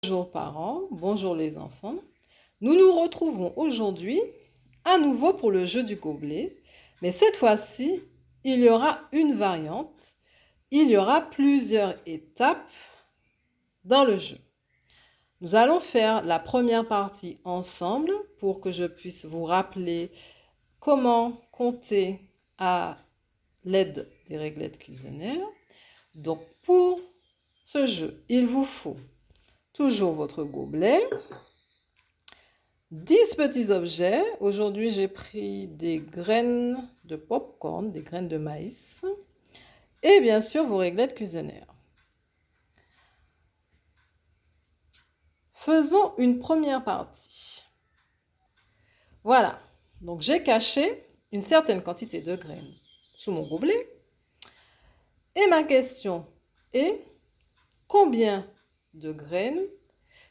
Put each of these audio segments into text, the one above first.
Bonjour parents, bonjour les enfants. Nous nous retrouvons aujourd'hui à nouveau pour le jeu du gobelet, mais cette fois-ci, il y aura une variante. Il y aura plusieurs étapes dans le jeu. Nous allons faire la première partie ensemble pour que je puisse vous rappeler comment compter à l'aide des réglettes cuisinières. Donc pour ce jeu, il vous faut toujours votre gobelet, 10 petits objets. Aujourd'hui, j'ai pris des graines de popcorn, des graines de maïs et bien sûr vos réglettes cuisinières. Faisons une première partie. Voilà, donc j'ai caché une certaine quantité de graines sous mon gobelet. Et ma question est, combien de graines,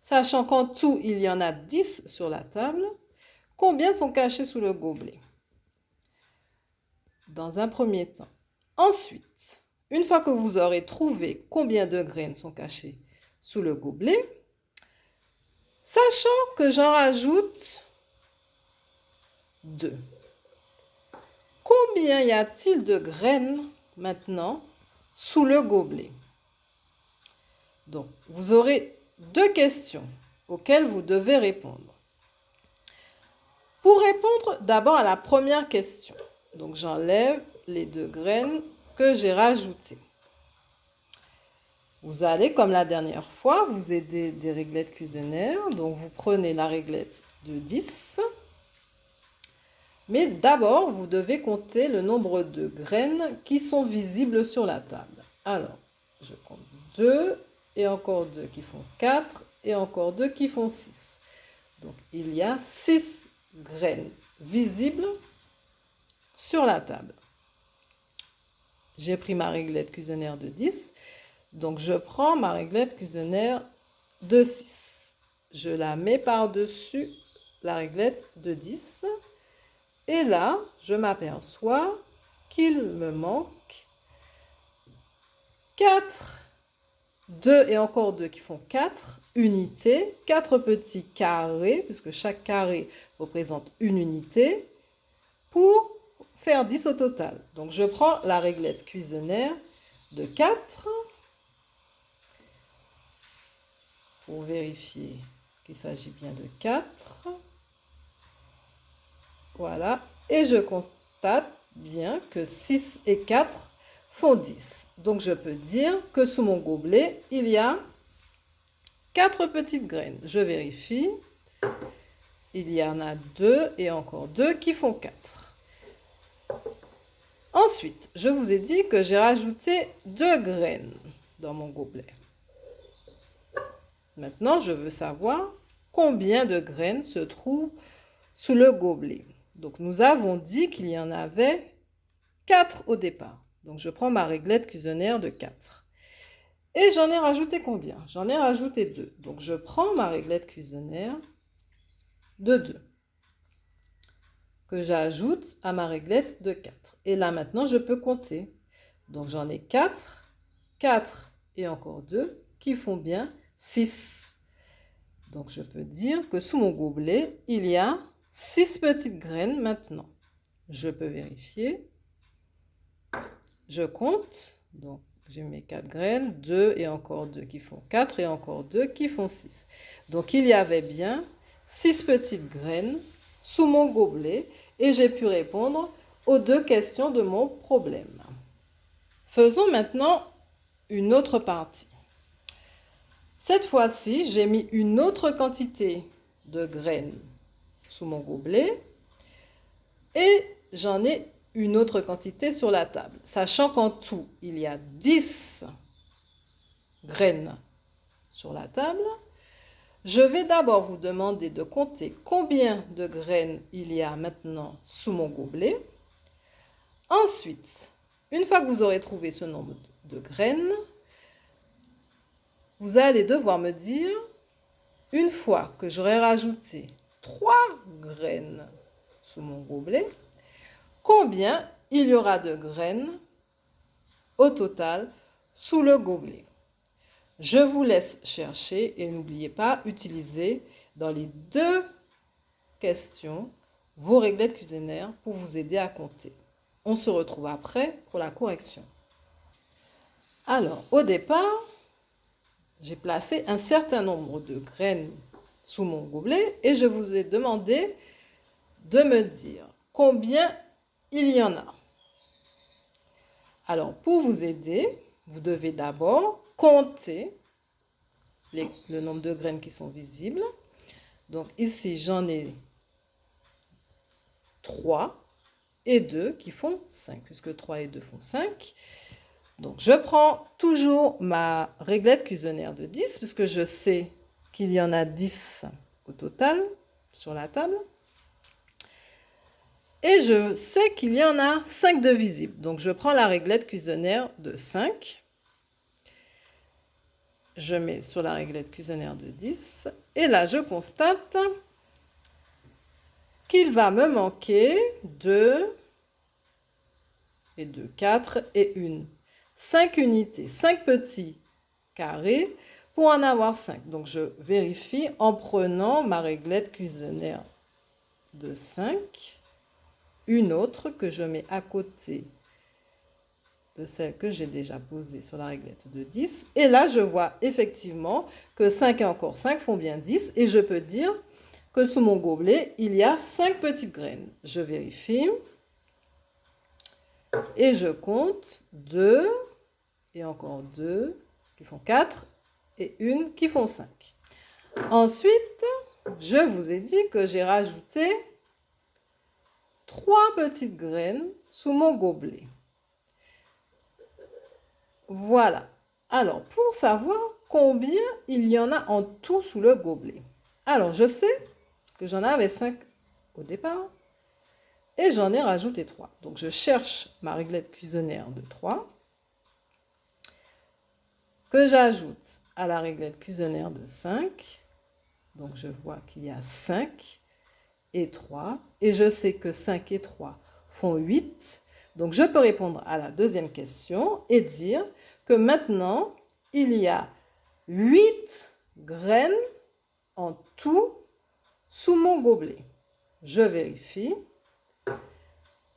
sachant qu'en tout il y en a 10 sur la table, combien sont cachés sous le gobelet? Dans un premier temps. Ensuite, une fois que vous aurez trouvé combien de graines sont cachées sous le gobelet, sachant que j'en rajoute 2. Combien y a-t-il de graines maintenant sous le gobelet? Donc, vous aurez 2 questions auxquelles vous devez répondre. Pour répondre d'abord à la première question, donc j'enlève les 2 graines que j'ai rajoutées. Vous allez, comme la dernière fois, vous aider des réglettes cuisinières. Donc vous prenez la réglette de 10. Mais d'abord, vous devez compter le nombre de graines qui sont visibles sur la table. Alors, je compte 2 et encore 2 qui font 4 et encore 2 qui font 6. Donc il y a 6 graines visibles sur la table. J'ai pris ma réglette cuisinière de 10. Donc je prends ma réglette cuisinière de 6. Je la mets par-dessus la réglette de 10. Et là, je m'aperçois qu'il me manque 4, 2 et encore 2 qui font 4 unités, 4 petits carrés, puisque chaque carré représente une unité, pour faire 10 au total. Donc je prends la réglette cuisinière de 4 pour vérifier qu'il s'agit bien de 4. Voilà, et je constate bien que 6 et 4 font 10. Donc je peux dire que sous mon gobelet, il y a 4 petites graines. Je vérifie. Il y en a 2 et encore 2 qui font 4. Ensuite, je vous ai dit que j'ai rajouté 2 graines dans mon gobelet. Maintenant, je veux savoir combien de graines se trouvent sous le gobelet. Donc, nous avons dit qu'il y en avait 4 au départ. Donc, je prends ma réglette cuisinière de 4. Et j'en ai rajouté combien? J'en ai rajouté 2. Donc, je prends ma réglette cuisinière de 2 que j'ajoute à ma réglette de 4. Et là, maintenant, je peux compter. Donc, j'en ai 4, 4 et encore 2 qui font bien 6. Donc, je peux dire que sous mon gobelet, il y a 6 petites graines maintenant. Je peux vérifier. Je compte. Donc, j'ai mes 4 graines, 2 et encore 2 qui font 4 et encore 2 qui font 6. Donc, il y avait bien 6 petites graines sous mon gobelet et j'ai pu répondre aux 2 questions de mon problème. Faisons maintenant une autre partie. Cette fois-ci, j'ai mis une autre quantité de graines sous mon gobelet et j'en ai une autre quantité sur la table. Sachant qu'en tout, il y a 10 graines sur la table, je vais d'abord vous demander de compter combien de graines il y a maintenant sous mon gobelet. Ensuite, une fois que vous aurez trouvé ce nombre de graines, vous allez devoir me dire, une fois que j'aurai rajouté 3 graines sous mon gobelet, combien il y aura de graines au total sous le gobelet. Je vous laisse chercher et n'oubliez pas, utiliser dans les 2 questions vos réglettes cuisinaires pour vous aider à compter. On se retrouve après pour la correction. Alors, au départ, j'ai placé un certain nombre de graines sous mon gobelet et je vous ai demandé de me dire combien il y en a. Alors, pour vous aider, vous devez d'abord compter le nombre de graines qui sont visibles. Donc ici, j'en ai 3 et 2 qui font 5, puisque 3 et 2 font 5. Donc je prends toujours ma réglette cuisinière de 10, puisque je sais qu'il y en a 10 au total sur la table. Et je sais qu'il y en a 5 de visibles. Donc je prends la réglette cuisinière de 5. Je mets sur la réglette cuisinière de 10. Et là, je constate qu'il va me manquer 2 et 2, 4 et 1. 5 unités, 5 petits carrés pour en avoir 5. Donc je vérifie en prenant ma réglette cuisinière de 5. Une autre que je mets à côté de celle que j'ai déjà posée sur la réglette de 10. Et là, je vois effectivement que 5 et encore 5 font bien 10. Et je peux dire que sous mon gobelet, il y a 5 petites graines. Je vérifie. Et je compte 2 et encore 2 qui font 4 et 1 qui font 5. Ensuite, je vous ai dit que j'ai rajouté 3 petites graines sous mon gobelet. Voilà. Alors, pour savoir combien il y en a en tout sous le gobelet. Alors, je sais que j'en avais 5 au départ et j'en ai rajouté 3. Donc, je cherche ma réglette cuisinière de 3 que j'ajoute à la réglette cuisinière de 5. Donc, je vois qu'il y a 5 et 3. Et je sais que 5 et 3 font 8. Donc, je peux répondre à la deuxième question et dire que maintenant, il y a 8 graines en tout sous mon gobelet. Je vérifie.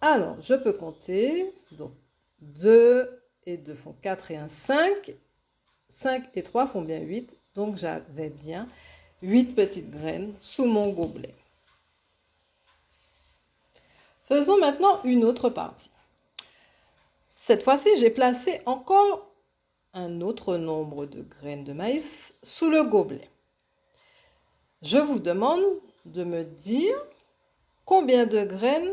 Alors, je peux compter. Donc, 2 et 2 font 4 et 1, 5. 5 et 3 font bien 8. Donc, j'avais bien 8 petites graines sous mon gobelet. Faisons maintenant une autre partie. Cette fois-ci, j'ai placé encore un autre nombre de graines de maïs sous le gobelet. Je vous demande de me dire combien de graines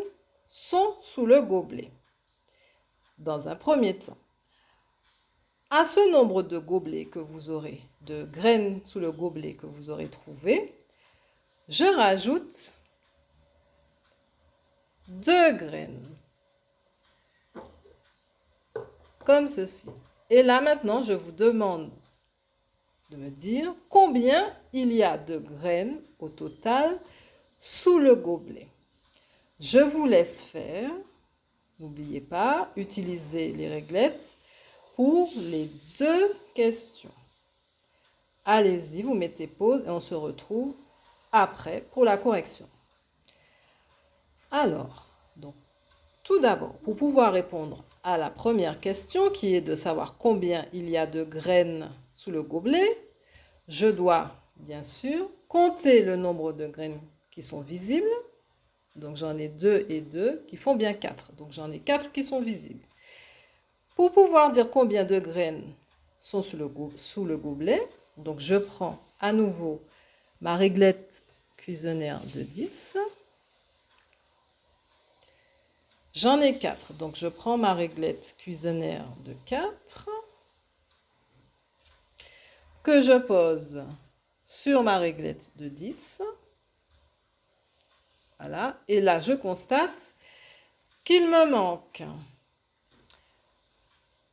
sont sous le gobelet. Dans un premier temps, à ce nombre de gobelets que vous aurez, de graines sous le gobelet que vous aurez trouvé, je rajoute 2 graines, comme ceci. Et là maintenant, je vous demande de me dire combien il y a de graines au total sous le gobelet. Je vous laisse faire. N'oubliez pas, utilisez les réglettes pour les 2 questions. Allez-y, vous mettez pause et on se retrouve après pour la correction. Alors, donc, tout d'abord, pour pouvoir répondre à la première question qui est de savoir combien il y a de graines sous le gobelet, je dois bien sûr compter le nombre de graines qui sont visibles. Donc j'en ai 2 et 2 qui font bien 4. Donc j'en ai 4 qui sont visibles. Pour pouvoir dire combien de graines sont sous le gobelet, donc je prends à nouveau ma réglette cuisinière de 10. J'en ai 4, donc je prends ma réglette cuisinière de 4 que je pose sur ma réglette de 10. Voilà, et là je constate qu'il me manque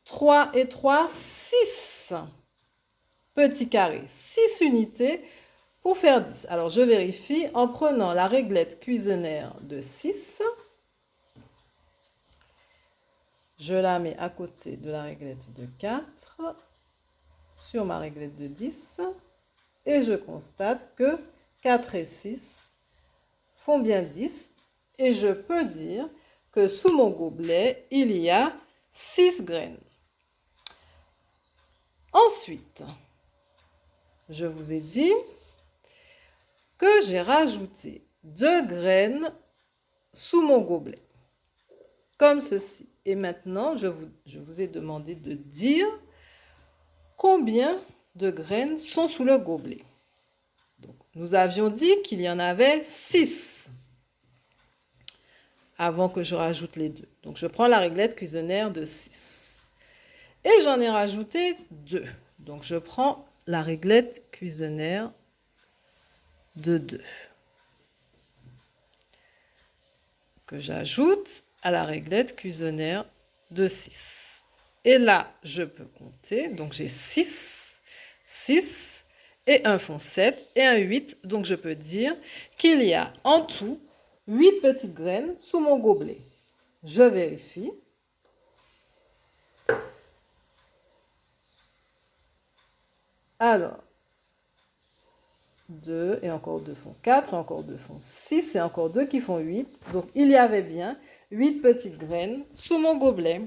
3 et 3, 6 petits carrés, 6 unités pour faire 10. Alors je vérifie en prenant la réglette cuisinière de 6. Je la mets à côté de la réglette de 4. sur ma réglette de 10 et je constate que 4 et 6 font bien 10 et je peux dire que sous mon gobelet, il y a 6 graines. Ensuite, je vous ai dit que j'ai rajouté 2 graines sous mon gobelet, comme ceci. Et maintenant, je vous ai demandé de dire combien de graines sont sous le gobelet. Donc, nous avions dit qu'il y en avait 6 avant que je rajoute les 2. Donc, je prends la réglette cuisinière de 6. Et j'en ai rajouté 2. Donc, je prends la réglette cuisinière de 2. Que j'ajoute à la réglette cuisinière de 6. Et là, je peux compter. Donc, j'ai 6, 6 et 1 font 7 et 1 8. Donc, je peux dire qu'il y a en tout 8 petites graines sous mon gobelet. Je vérifie. Alors, 2 et encore 2 font 4, encore 2 font 6 et encore 2 qui font 8. Donc, il y avait bien 8 petites graines sous mon gobelet.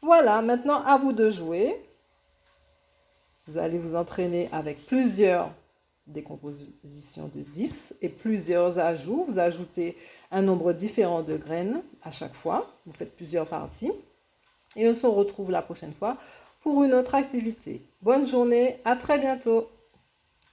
Voilà, maintenant à vous de jouer. Vous allez vous entraîner avec plusieurs décompositions de 10 et plusieurs ajouts. Vous ajoutez un nombre différent de graines à chaque fois. Vous faites plusieurs parties. Et on se retrouve la prochaine fois pour une autre activité. Bonne journée, à très bientôt.